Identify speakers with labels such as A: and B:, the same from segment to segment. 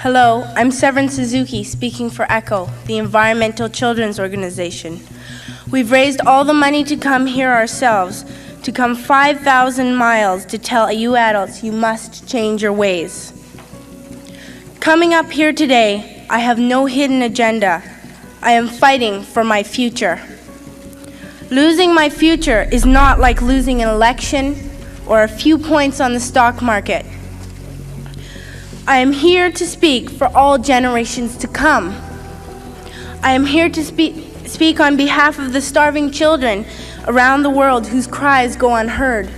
A: Hello, I'm Severin Suzuki, speaking for ECHO, the Environmental Children's Organization. We've raised all the money to come here ourselves, to come 5,000 miles to tell you adults you must change your ways. Coming up here today, I have no hidden agenda. I am fighting for my future. Losing my future is not like losing an election or a few points on the stock market. I am here to speak for all generations to come. I am here to speak on behalf of the starving children around the world whose cries go unheard.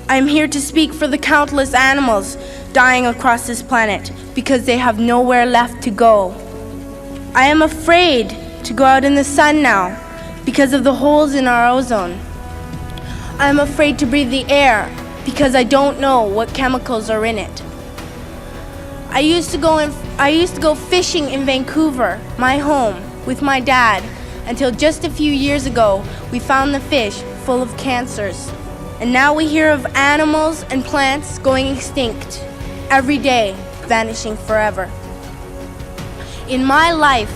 A: I am here to speak for the countless animals dying across this planet because they have nowhere left to go. I am afraid to go out in the sun now because of the holes in our ozone. I am afraid to breathe the air because I don't know what chemicals are in it. I used to go fishing in Vancouver, my home, with my dad, until just a few years ago we found the fish full of cancers. And now we hear of animals and plants going extinct, every day vanishing forever. In my life,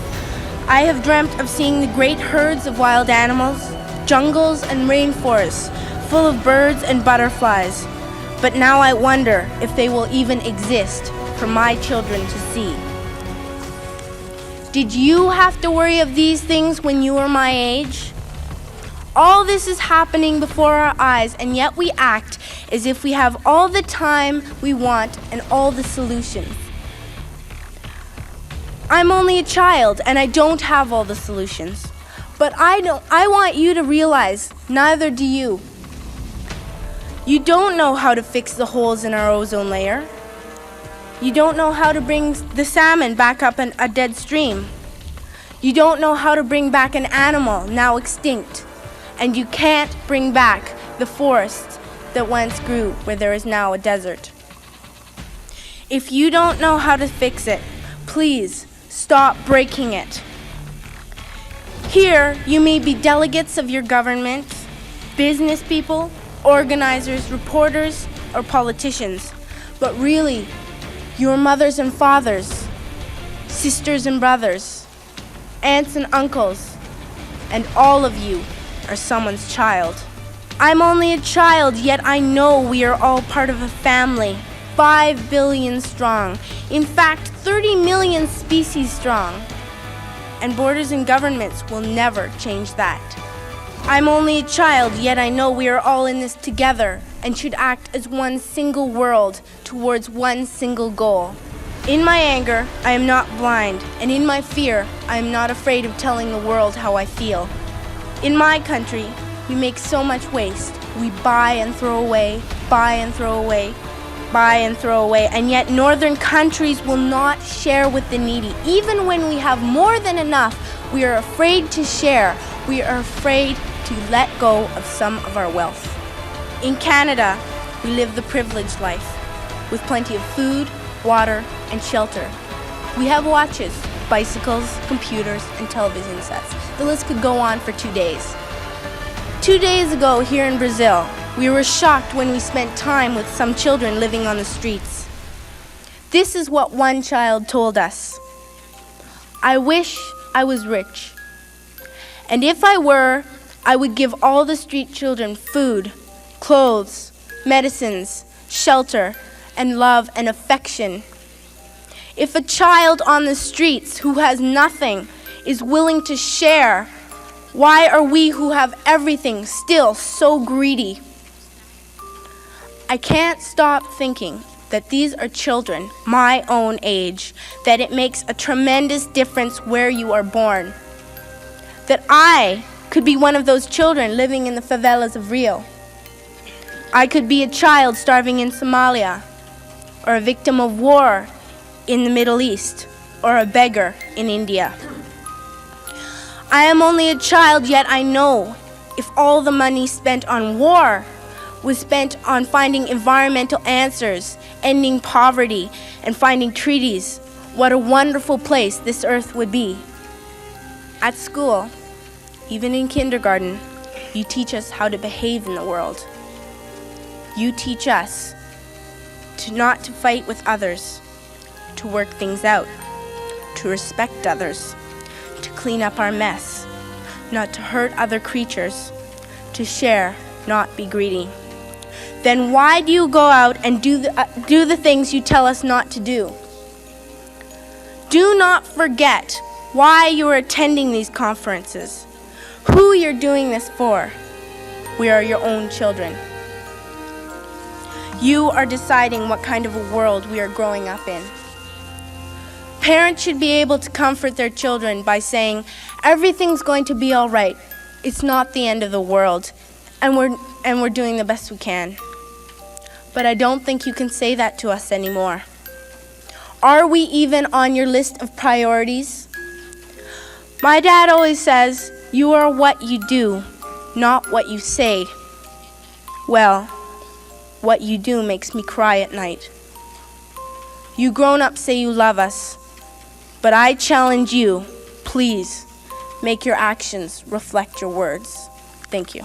A: I have dreamt of seeing the great herds of wild animals, jungles and rainforests full of birds and butterflies. But now I wonder if they will even exist for my children to see. Did you have to worry of these things when you were my age? All this is happening before our eyes, and yet we act as if we have all the time we want and all the solutions. I'm only a child and I don't have all the solutions. But I want you to realize neither do you. You don't know how to fix the holes in our ozone layer. You don't know how to bring the salmon back up a dead stream. You don't know how to bring back an animal now extinct. And you can't bring back the forest that once grew where there is now a desert. If you don't know how to fix it, please stop breaking it. Here, you may be delegates of your government, business people, organizers, reporters, or politicians, but really, your mothers and fathers, sisters and brothers, aunts and uncles, and all of you are someone's child. I'm only a child, yet I know we are all part of a family, 5 billion strong. In fact, 30 million species strong. And borders and governments will never change that. I'm only a child, yet I know we are all in this together and should act as one single world towards one single goal. In my anger, I am not blind, and in my fear, I am not afraid of telling the world how I feel. In my country, we make so much waste. We buy and throw away, buy and throw away, buy and throw away, and yet northern countries will not share with the needy. Even when we have more than enough, we are afraid to share. We are afraid to let go of some of our wealth. In Canada, we live the privileged life, with plenty of food, water, and shelter. We have watches, bicycles, computers, and television sets. The list could go on for 2 days. 2 days ago here in Brazil, we were shocked when we spent time with some children living on the streets. This is what one child told us. I wish I was rich. And if I were, I would give all the street children food, clothes, medicines, shelter, and love and affection. If a child on the streets who has nothing is willing to share, why are we who have everything still so greedy? I can't stop thinking that these are children my own age, that it makes a tremendous difference where you are born. That I could be one of those children living in the favelas of Rio. I could be a child starving in Somalia, or a victim of war in the Middle East, or a beggar in India. I am only a child, yet I know if all the money spent on war was spent on finding environmental answers, ending poverty, and finding treaties, what a wonderful place this earth would be. At school, even in kindergarten, you teach us how to behave in the world. You teach us not to fight with others. to work things out, to respect others, to clean up our mess, not to hurt other creatures, to share, not be greedy. Then why do you go out and do the things you tell us not to do? Do not forget why you are attending these conferences, who you're doing this for. We are your own children. You are deciding what kind of a world we are growing up in. Parents should be able to comfort their children by saying, everything's going to be all right. It's not the end of the world, and we're doing the best we can. But I don't think you can say that to us anymore. Are we even on your list of priorities? My dad always says, you are what you do, not what you say. Well, what you do makes me cry at night. You grown-ups say you love us, but I challenge you, please, make your actions reflect your words. Thank you.